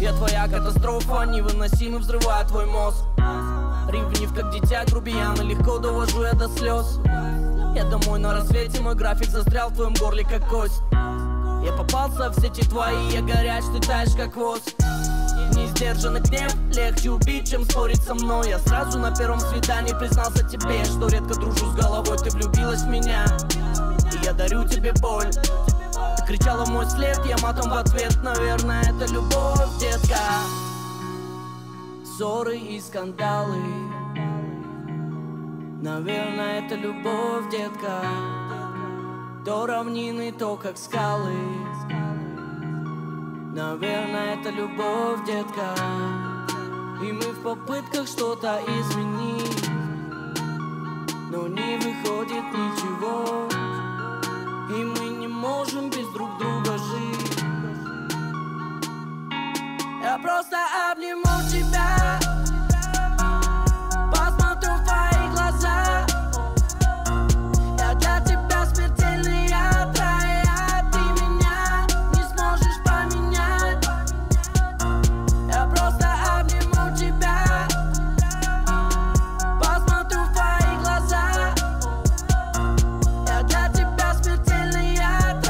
Я твоя катастрофа, невыносимо взрывает твой мозг. Ревнив как дитя, грубиян, и легко довожу я до слез. Я домой на рассвете, мой график застрял в твоем горле как кость. Я попался в сети твои, я горяч, ты таешь как воск. Несдержанный гнев легче убить, чем спорить со мной. Я сразу на первом свидании признался тебе, что редко дружу с головой, ты влюбилась в меня, и я дарю тебе боль. Ты кричала в мой след, я матом в ответ. Наверное, это любовь, детка. Ссоры и скандалы, наверное, это любовь, детка. То равнины, то как скалы, наверное, это любовь, детка. И мы в попытках что-то изменить, но не выходит ничего. И мы не можем без друг друга жить. Я просто обниму тебя, посмотрю в твои глаза. Я для тебя смертельный яд, ты меня не сможешь поменять. Я просто обниму тебя, посмотрю в твои глаза. Я для тебя смертельный яд,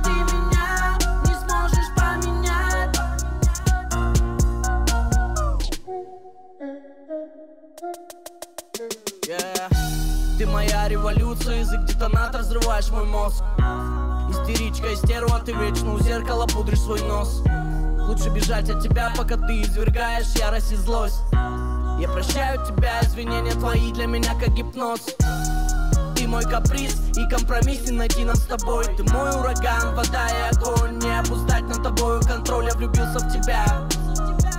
ты меня не сможешь поменять. Ты моя революция, язык детонатор, взрываешь мой мозг. Истеричка, истерва, ты вечно у зеркала пудришь свой нос. Лучше бежать от тебя, пока ты извергаешь ярость и злость. Я прощаю тебя, извинения твои для меня как гипноз. Ты мой каприз и компромисс, не найти нам с тобой. Ты мой ураган, вода и огонь, не опускать над тобою контроль. Я влюбился в тебя,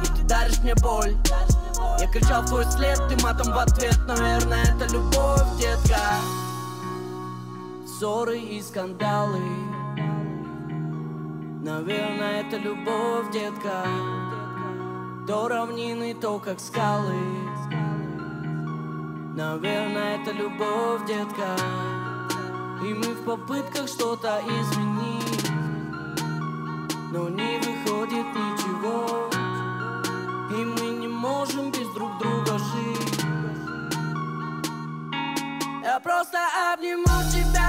и ты даришь мне боль. Я кричал в твой след, ты матом в ответ. Наверное, это любовь, детка. Ссоры и скандалы, наверное, это любовь, детка. То равнины, то как скалы, наверное, это любовь, детка. И мы в попытках что-то изменить, но не выходит ничего. И мы не можем без друг друга жить. Я просто обниму тебя,